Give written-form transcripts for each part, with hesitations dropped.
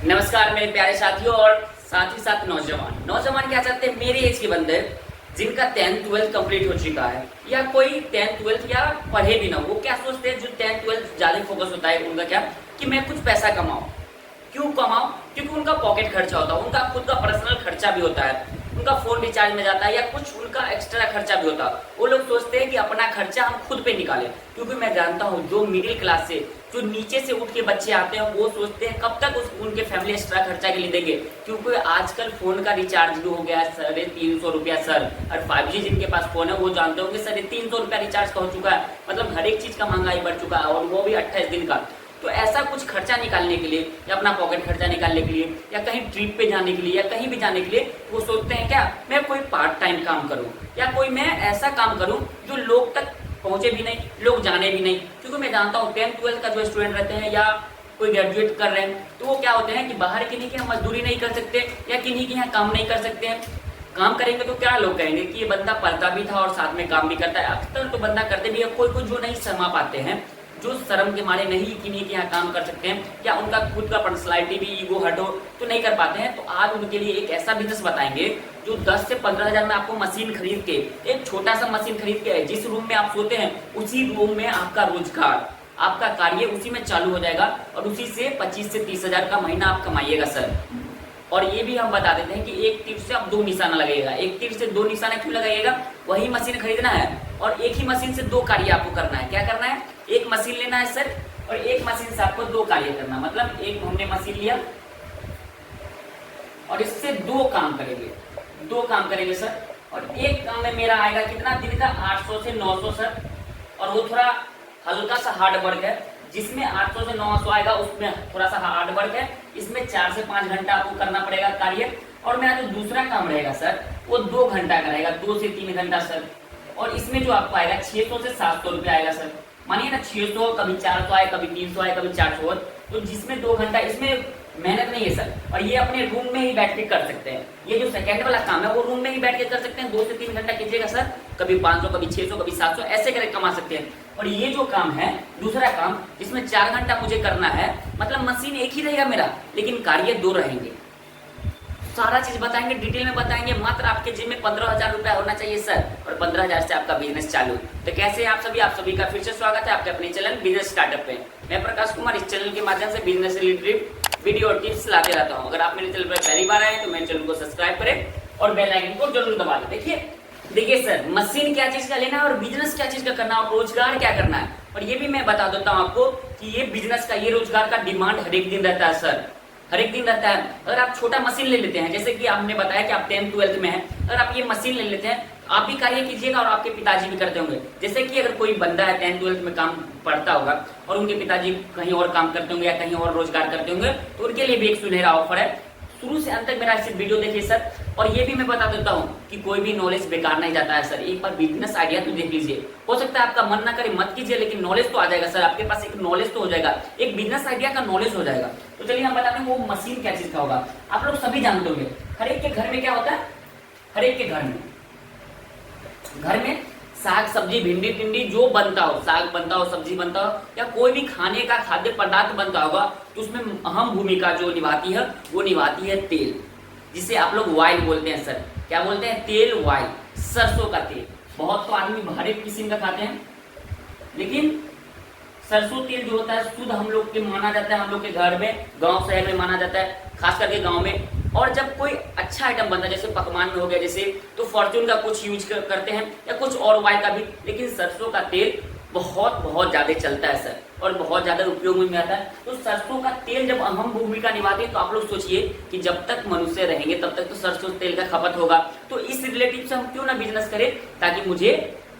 नमस्कार मेरे प्यारे साथियों और साथ ही साथ नौजवान क्या चाहते हैं। मेरे एज के बंदे जिनका 10th 12th कंप्लीट हो चुका है या कोई 10th 12th या पढ़े भी ना, वो क्या सोचते हैं, जो 10th 12th ज्यादा फोकस होता है उनका क्या कि मैं कुछ पैसा कमाऊं। क्यों कमाऊं? क्योंकि उनका पॉकेट खर्चा होता है, उनका खुद का पर्सनल खर्चा भी होता है, उनका फोन रिचार्ज में जाता है या कुछ उनका एक्स्ट्रा खर्चा भी होता है। वो लोग सोचते हैं कि अपना खर्चा हम खुद पे निकालें। क्योंकि मैं जानता हूँ जो मिडिल क्लास से, जो नीचे से उठ के बच्चे आते हैं, वो सोचते हैं कब तक उनके फैमिली एक्स्ट्रा खर्चा के लिए देंगे। क्योंकि आजकल फोन का रिचार्ज भी हो गया है 350 रुपया सर, और 5G जिनके पास फोन है वो जानते होंगे 350 रुपया रिचार्ज का हो चुका है। मतलब हर एक चीज का महंगाई बढ़ चुका है, और वो भी 28 दिन का। तो ऐसा कुछ खर्चा निकालने के लिए या अपना पॉकेट खर्चा निकालने के लिए या कहीं ट्रिप पे जाने के लिए या कहीं भी जाने के लिए वो सोचते हैं क्या मैं कोई पार्ट टाइम काम करूं या कोई मैं ऐसा काम करूं जो लोग तक पहुंचे भी नहीं, लोग जाने भी नहीं। क्योंकि मैं जानता हूँ 10th 12th का जो स्टूडेंट रहते हैं या कोई ग्रेजुएट कर रहे हैं, तो वो क्या होते हैं कि बाहर किन्हीं के यहाँ मजदूरी नहीं कर सकते या किन्हीं के यहाँ काम नहीं कर सकते हैं। काम करेंगे तो क्या लोग कहेंगे कि ये बंदा पढ़ता भी था और साथ में काम भी करता है। अक्सर तो बंदा करते भी है, कोई जो नहीं समा पाते हैं, जो शर्म के मारे नहीं किन्हीं के यहाँ काम कर सकते हैं या उनका खुद का पर्सनैलिटी भी ईगो हटो तो नहीं कर पाते हैं। तो आज उनके लिए एक ऐसा बिजनेस बताएंगे जो 10 से 15 हजार में आपको मशीन खरीद के, एक छोटा सा मशीन खरीद के, जिस रूम में आप सोते हैं उसी रूम में आपका रोजगार, आपका कार्य उसी में चालू हो जाएगा और उसी से 25 से 30 हजार का महीना आप कमाइएगा सर। और ये भी हम बता देते हैं कि एक तीर से आप 2 निशाना लगाइएगा। एक तीर से 2 निशाना क्यों लगाइएगा? वही मशीन खरीदना है और एक ही मशीन से 2 कार्य आपको करना है। क्या करना है? एक मशीन लेना है सर और एक मशीन से आपको 2 कार्य करना। मतलब एक हमने मशीन लिया और इससे 2 काम करेंगे, 2 काम करेंगे सर। और एक काम में मेरा आएगा कितना दिन का? 800 से 900 सर। और वो थोड़ा हल्का सा हार्ड वर्क है, जिसमें 800 से 900 आएगा उसमें थोड़ा सा हार्ड वर्क है। इसमें 4 से 5 घंटा आपको करना पड़ेगा कार्य। और मेरा जो दूसरा काम रहेगा सर वो 2 घंटा का रहेगा, 2 से 3 घंटा सर। और इसमें जो आपको आएगा 600 से 700 रुपया आएगा सर। मानिए ना 600, कभी 400 आए, कभी 300 आए, कभी 400। तो जिसमें 2 घंटा, इसमें मेहनत नहीं है सर। और ये अपने रूम में ही बैठ के कर सकते हैं। ये जो सेकंड वाला काम है वो रूम में ही बैठ के कर सकते हैं। 2 से 3 घंटा कीजिएगा सर, कभी 500, कभी 600, कभी 700 ऐसे करके कमा सकते हैं। और ये जो काम है दूसरा काम, जिसमें 4 घंटा मुझे करना है, मतलब मशीन एक ही रहेगा मेरा लेकिन कार्य 2 रहेंगे। सारा चीज बताएंगे, डिटेल में बताएंगे। मात्र आपके जेब में 15,000 रुपया होना चाहिए सर, और 15,000 से आपका बिजनेस चालू। तो कैसे आप सभी का फिर से स्वागत है आपके अपने चैनल बिजनेस स्टार्टअप पे। मैं प्रकाश कुमार इस चैनल के माध्यम से बिजनेस रिलेटेड वीडियो और टिप्स लाते रहता हूँ। अगर आप मेरे चैनल पर पहली बार आए तो मेरे चैनल को सब्सक्राइब करें और बेल आइकन को जरूर दबा दें। देखिए सर, मशीन क्या चीज का लेना है और बिजनेस क्या चीज का करना है और रोजगार क्या करना है। और ये भी मैं बता देता हूँ आपको कि ये बिजनेस का, ये रोजगार का डिमांड हर एक दिन रहता है सर, हर एक दिन रहता है। अगर आप छोटा मशीन ले लेते हैं, जैसे कि आपने बताया कि आप 10th 12th में हैं, अगर आप ये मशीन ले लेते हैं, आप भी कार्य कीजिएगा और आपके पिताजी भी करते होंगे। जैसे कि अगर कोई बंदा है 10th 12th में काम पढ़ता होगा और उनके पिताजी कहीं और काम करते होंगे या कहीं और रोजगार करते होंगे, तो उनके लिए भी एक सुनहरा ऑफर है। शुरू से अंत तक मेरा इस वीडियो देखिए सर। और ये भी मैं बता देता हूँ कि कोई भी नॉलेज बेकार नहीं जाता है सर। एक बार बिजनेस आइडिया तो देख लीजिए, हो सकता है आपका मन ना करे मत कीजिए, लेकिन नॉलेज तो आ जाएगा सर। आपके पास एक नॉलेज तो हो जाएगा, एक बिजनेस आइडिया का नॉलेज हो जाएगा। तो चलिए हम बताते हैं वो मशीन क्या चीज का होगा। आप लोग सभी जानते होंगे, हर एक के घर में क्या होता है, हर एक के घर में साग सब्जी भिंडी टिंडी जो बनता हो, साग बनता हो, सब्जी बनता हो या कोई भी खाने का खाद्य पदार्थ बनता होगा, तो उसमें अहम भूमिका जो निभाती है वो निभाती है तेल, जिसे आप लोग ऑयल बोलते हैं सर। क्या बोलते हैं? तेल, ऑयल, सरसों का तेल। बहुत तो आदमी हर एक किस्म का खाते हैं, लेकिन सरसों तेल जो होता है शुद्ध हम लोग के माना जाता है, हम लोग के घर में, गांव शहर में माना जाता है, खास करके गांव में। और जब कोई अच्छा आइटम बनता है, जैसे पकवान में हो गया, जैसे तो फॉर्चून का कुछ यूज करते हैं या कुछ और ऑयल का भी, लेकिन सरसों का तेल बहुत ज्यादा चलता है सर और बहुत ज्यादा उपयोग में आता है। तो सरसों का तेल जब अहम भूमिका निभाती है, तो आप लोग सोचिए कि जब तक मनुष्य रहेंगे तब तक तो सरसों तेल का खपत होगा। तो इस रिलेटिव से हम क्यों ना बिजनेस करें, ताकि मुझे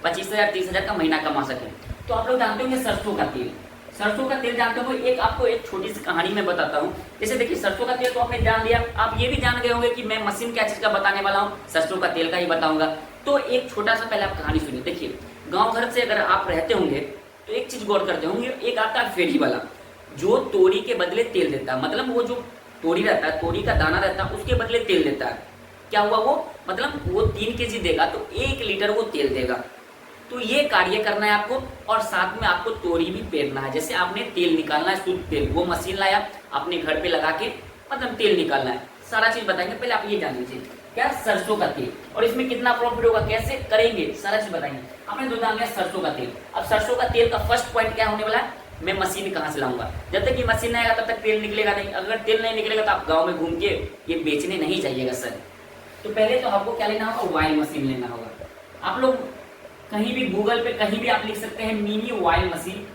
25,000 30,000 का महीना कमा सके। तो आप लोग जानते होंगे सरसों का तेल, सरसों का तेल जानते हो। एक आपको एक छोटी सी कहानी में बताता हूँ। जैसे देखिए सरसों का तेल तो आपने जान लिया, आप ये भी जान गए होंगे कि मैं मशीन क्या चीज का बताने वाला हूँ, सरसों का तेल का ही बताऊंगा। तो एक छोटा सा पहले आप कहानी सुनिए। देखिए गांव घर से अगर आप रहते होंगे तो एक चीज गौर करते होंगे, एक आता है फेरी वाला जो तोरी के बदले तेल देता है। मतलब वो जो तोरी रहता है, तोरी का दाना रहता है, उसके बदले तेल देता है। क्या हुआ वो? मतलब वो 3 kg देगा तो 1 लीटर वो तेल देगा। तो ये कार्य करना है आपको, और साथ में आपको तोरी भी पेरना है। जैसे आपने तेल निकालना है, शुद्ध तेल, वो मशीन लाया, अपने घर पे लगा के मतलब तेल निकालना है, सारा चीज बताएंगे। पहले आप ये जान लीजिए क्या सरसों का तेल, और इसमें कितना प्रॉफिट होगा, कैसे करेंगे, सारा चीज बताएंगे। आपने दो दाम लिया सरसों का तेल। अब सरसों का तेल का फर्स्ट पॉइंट क्या होने वाला है, मैं मशीन कहाँ से लाऊंगा। जब तक ये मशीन नहीं आएगा तब तक तेल निकलेगा नहीं। अगर तेल नहीं निकलेगा तो आप गाँव में घूम के ये बेचने नहीं जाइएगा सर। तो पहले तो आपको क्या लेना होगा, ऑयल मशीन लेना होगा। आप लोग कहीं भी गूगल पे कहीं भी आप लिख सकते हैं मिनी ऑयल मशीन,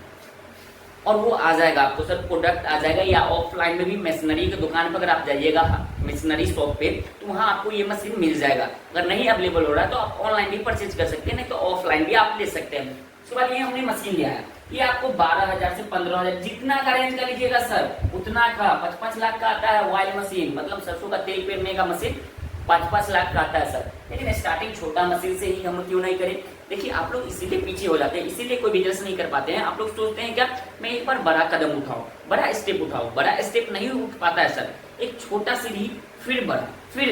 और वो आ जाएगा आपको सर, प्रोडक्ट आ जाएगा। या ऑफलाइन में भी मशीनरी की दुकान पर अगर आप जाइएगा, मशीनरी शॉप पे, तो वहाँ आपको ये मशीन मिल जाएगा। अगर नहीं अवेलेबल हो रहा है तो आप ऑनलाइन भी परचेज कर सकते हैं, नहीं तो ऑफलाइन भी आप ले सकते हैं। उसके बाद ये हमने मशीन लिया है, ये आपको 12,000 से 15,000 जितना का रेंज का लीजिएगा सर उतना का 5-5 लाख का आता है ऑयल मशीन, मतलब सरसों का तेल पेरने का मशीन 5-5 लाख का आता है सर। लेकिन स्टार्टिंग छोटा मशीन से ही हम क्यों नहीं करें। देखिए आप लोग इसीलिए पीछे हो जाते हैं, इसीलिए कोई बिजनेस नहीं कर पाते हैं। आप लोग सोचते हैं क्या मैं एक बार बड़ा कदम उठाऊं, बड़ा स्टेप उठाऊं, बड़ा स्टेप नहीं उठ पाता है सर। एक छोटा सीढ़ी फिर बड़ा फिर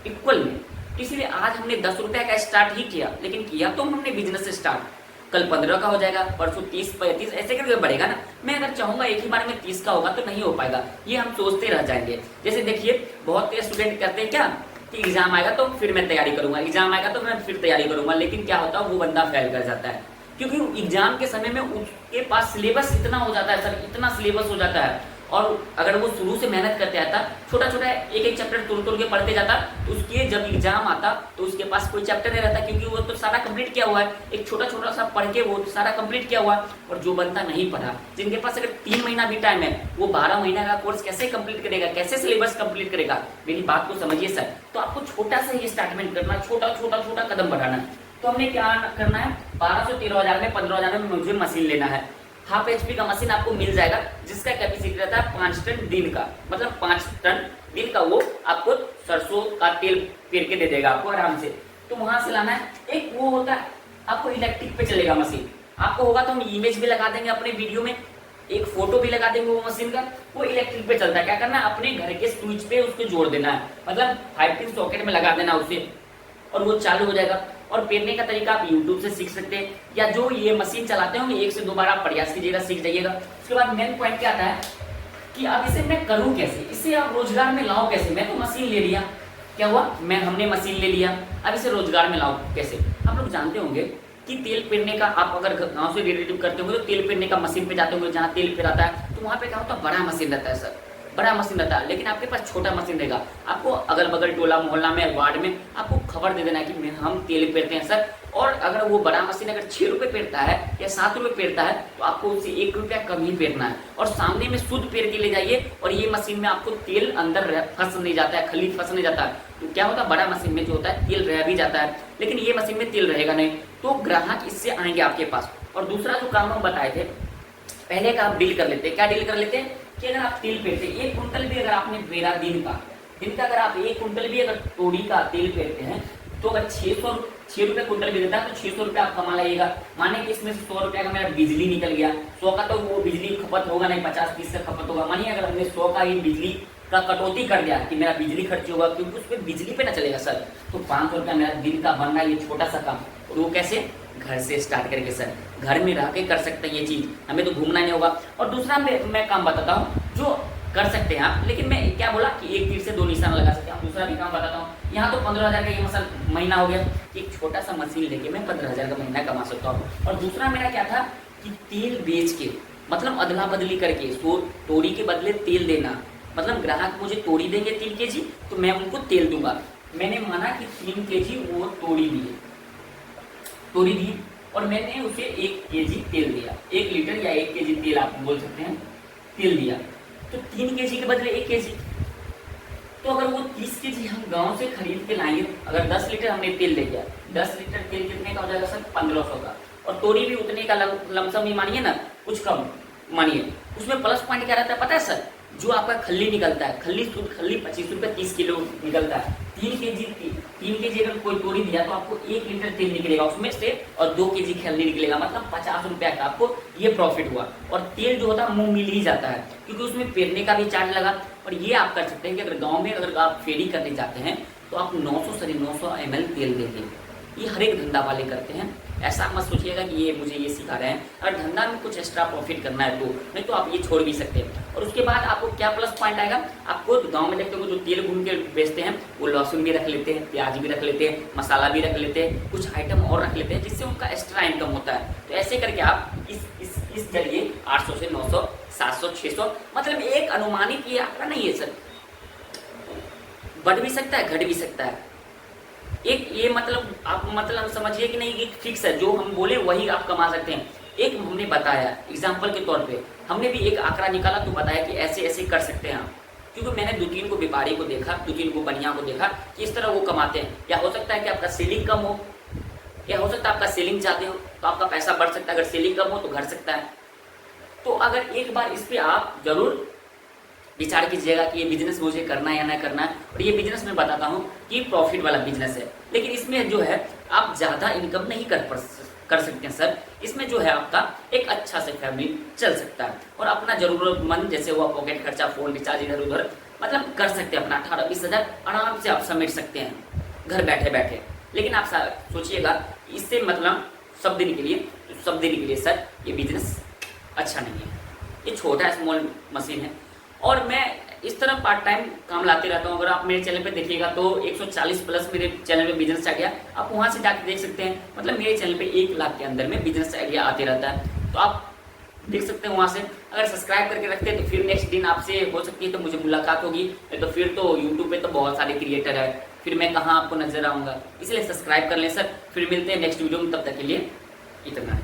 इक्वल में। इसीलिए आज हमने 10 रुपए का स्टार्ट ही किया, लेकिन किया तो हमने बिजनेस स्टार्ट। कल 15 का हो जाएगा, परसों 30-35 ऐसे करके बढ़ेगा ना। मैं अगर चाहूंगा एक ही बार में 30 का होगा तो नहीं हो पाएगा, ये हम सोचते रह जाएंगे। जैसे देखिए बहुत स्टूडेंट कहते हैं क्या कि एग्जाम आएगा तो फिर मैं तैयारी करूंगा, एग्जाम आएगा तो मैं फिर तैयारी करूंगा, लेकिन क्या होता है वो बंदा फेल कर जाता है। क्योंकि एग्जाम के समय में उसके पास सिलेबस इतना हो जाता है सर, इतना सिलेबस हो जाता है। और अगर वो शुरू से मेहनत करते आता, छोटा छोटा एक एक चैप्टर तोड़ के पढ़ते जाता, तो उसके जब एग्जाम आता तो उसके पास कोई चैप्टर नहीं रहता, क्योंकि वो तो सारा कंप्लीट किया हुआ है। एक छोटा छोटा सा पढ़ के वो सारा कंप्लीट किया हुआ है। और जो बंदा नहीं पढ़ा, जिनके पास अगर 3 महीना भी टाइम है, वो 12 महीना का कोर्स कैसे कंप्लीट करेगा, कैसे सिलेबस कंप्लीट करेगा। मेरी बात को समझिए सर। तो आपको छोटा सा ही स्टार्टमेंट करना, छोटा छोटा छोटा कदम बढ़ाना। तो हमने क्या करना है, 12-13 में 15,000 में मुझे मशीन लेना है। हाफ HP का मशीन आपको मिल जाएगा, जिसका कैपेसिटी रहता है 5 टन दिन का, मतलब 5 टन दिन का वो आपको सरसों का तेल पेर के दे देगा आपको आराम से। तो वहां से लाना है। एक वो होता है आपको इलेक्ट्रिक पे चलेगा मशीन, आपको होगा तो हम इमेज भी लगा देंगे अपने वीडियो में, एक फोटो भी लगा देंगे वो मशीन का। वो इलेक्ट्रिक पे चलता है। क्या करना है, अपने घर के स्विच पे उसको जोड़ देना है, मतलब 5 पिन सॉकेट में लगा देना उसे, और वो चालू हो जाएगा। और पेरने का तरीका आप YouTube से सीख सकते हैं, या जो ये मशीन चलाते होंगे 1 से 2 बार आप प्रयास कीजिएगा, सीख जाइएगा। उसके बाद मेन पॉइंट क्या आता है कि अब इसे मैं करूं कैसे, इसे आप रोजगार में लाऊं कैसे। मैं तो मशीन ले लिया, क्या हुआ, हमने मशीन ले लिया, अब इसे रोजगार में लाऊं कैसे। आप लोग जानते होंगे कि तेल पेरने का, आप अगर गांव से रिलेटिव करते होंगे तो तेल पेरने का मशीन पे जाते होंगे, जहाँ तेल पेराता है तो वहाँ पे क्या होता है, बड़ा मशीन रहता है सर, बड़ा मशीन रहता है। लेकिन आपके पास छोटा मशीन रहेगा, आपको अगल बगल टोला मोहल्ला में, वार्ड में आपको खबर दे देना है कि हम तेल पेरते हैं सर। और अगर वो बड़ा मशीन अगर 6 रुपए पेरता है या 7 रुपए पेरता है तो आपको उससे 1 रुपया कम ही पेरना है, और सामने में शुद्ध पेर के ले जाइए। और ये मशीन में आपको तेल अंदर फंस नहीं जाता है, खली फंस नहीं जाता है। तो क्या होता है, बड़ा मशीन में जो होता है तेल रह भी जाता है, लेकिन ये मशीन में तेल रहेगा नहीं। तो ग्राहक इससे आएंगे आपके पास। और दूसरा जो काम हम बताए थे, पहले का आप डील कर लेते हैं। क्या डील कर लेते हैं कि अगर आप तेल पेरते हैं 1 कुंटल भी अगर आपने पेरा दिन का अगर आप 1 कुंटल भी अगर तोड़ी का तेल पेरते हैं, तो अगर 6 रुपए कुंटल भी देता है तो 600 रुपया आप कमा लाइएगा। माने कि इसमें 100 रुपया का मेरा बिजली निकल गया, 100 का तो वो बिजली खपत होगा नहीं, 50-30 का खपत होगा। मानिए अगर हमने 100 का ही बिजली का कटौती कर दिया कि मेरा बिजली खर्च होगा, क्योंकि उसमें बिजली पे ना चलेगा सर, तो 500 रुपया मेरा दिन का बन रहा है, ये छोटा सा काम। और वो कैसे, घर से स्टार्ट करके सर, घर में रह के कर सकते हैं ये चीज, हमें तो घूमना नहीं होगा। और दूसरा मैं काम बताता हूँ जो कर सकते हैं आप, लेकिन मैं क्या बोला कि एक तीर से 2 निशाना लगा सकते हैं। दूसरा भी काम बताता हूँ। यहाँ तो 15,000 का ये महीना हो गया, एक छोटा सा मशीन लेके मैं 15,000 का महीना कमा सकता हूँ। और दूसरा मेरा क्या था कि तेल बेच के, मतलब अदला बदली करके, तोड़ी के बदले तेल देना, मतलब ग्राहक मुझे तोड़ी देंगे 3 kg तो मैं उनको तेल दूंगा। मैंने माना कि 3 kg वो तोड़ी दी और मैंने उसे 1 kg तेल दिया, 1 लीटर या 1 kg तेल आप बोल सकते हैं, तेल दिया। तो 3 kg के बदले 1 kg, तो अगर वो 30 kg हम गांव से खरीद के लाएंगे, अगर 10 लीटर हमने तेल ले गया, 10 लीटर तेल कितने का हो जाएगा सर, 1500 का। और तोड़ी भी उतने का लमसम ही मानिए ना, कुछ कम मानिए। उसमें प्लस पॉइंट क्या रहता है पता है सर, जो आपका खल्ली निकलता है, खल्ली 25 रुपए 30 किलो निकलता है। 3 kg अगर कोई तोड़ी दिया तो आपको 1 लीटर तेल निकलेगा उसमें से, और 2 kg खल्ली निकलेगा, मतलब 50 रुपया का आपको ये प्रॉफिट हुआ। और तेल जो होता है मुंह मिल ही जाता है, क्योंकि उसमें पेरने का भी चार्ज लगा। और ये आप कर सकते हैं कि अगर गाँव में अगर आप फेरी करने जाते हैं तो आप 900 ml तेल देंगे, ये हर एक धंधा वाले करते हैं। ऐसा मत सोचिएगा कि ये मुझे ये सिखा रहे हैं। अगर धंधा में कुछ एक्स्ट्रा प्रॉफिट करना है तो, नहीं तो आप ये छोड़ भी सकते हैं। और उसके बाद आपको क्या प्लस पॉइंट आएगा, आपको गांव में देखते हो जो तेल भून के बेचते हैं, वो लहसुन भी रख लेते हैं, प्याज भी रख लेते हैं, मसाला भी रख लेते हैं, कुछ आइटम और रख लेते हैं, जिससे उनका एक्स्ट्रा इनकम होता है। तो ऐसे करके आप इस जरिए 800 से 900, 700, 600, मतलब एक अनुमानित ये आंकड़ा नहीं है सर, बढ़ भी सकता है, घट भी सकता है। एक ये मतलब आप मतलब समझिए कि नहीं, एक फिक्स है, जो हम बोले वही आप कमा सकते हैं। एक हमने बताया एग्जाम्पल के तौर पे, हमने भी एक आंकड़ा निकाला तो बताया कि ऐसे ऐसे कर सकते हैं आप। क्योंकि मैंने 2-3 को व्यापारी को देखा, 2-3 को बनिया को देखा कि इस तरह वो कमाते हैं। या हो सकता है कि आपका सेलिंग कम हो, या हो सकता है आपका सेलिंग ज़्यादा हो, तो आपका पैसा बढ़ सकता है। अगर सेलिंग कम हो तो घट सकता है। तो अगर एक बार इस पर आप जरूर विचार कीजिएगा कि ये बिजनेस मुझे करना है या ना करना है। और ये बिजनेस मैं बताता हूँ कि प्रॉफिट वाला बिजनेस है, लेकिन इसमें जो है आप ज़्यादा इनकम नहीं कर सकते हैं सर। इसमें जो है आपका एक अच्छा से फैमिली चल सकता है और अपना जरूरतमंद जैसे हुआ पॉकेट खर्चा, फोन रिचार्ज, इधर उधर मतलब कर सकते हैं। अपना 18-20 हज़ार आराम से आप समेट सकते हैं घर बैठे बैठे। लेकिन आप सोचिएगा इससे मतलब सब दिन के लिए सर ये बिजनेस अच्छा नहीं है। ये छोटा स्मॉल मशीन है और मैं इस तरह पार्ट टाइम काम लाते रहता हूँ। अगर आप मेरे चैनल पे देखिएगा तो 140 प्लस मेरे चैनल पे बिजनेस आइडिया, आप वहाँ से जाके देख सकते हैं। मतलब मेरे चैनल पे 1 लाख के अंदर में बिजनेस आइडिया आते रहता है, तो आप देख सकते हैं वहाँ से। अगर सब्सक्राइब करके रखते हैं तो फिर नेक्स्ट दिन आपसे हो सकती है तो मुझे मुलाकात होगी, नहीं तो फिर तो यूट्यूब पे तो बहुत सारे क्रिएटर है, फिर मैं कहाँ आपको नजर आऊँगा। इसलिए सब्सक्राइब कर लें सर। फिर मिलते हैं नेक्स्ट वीडियो में, तब तक के लिए इतना।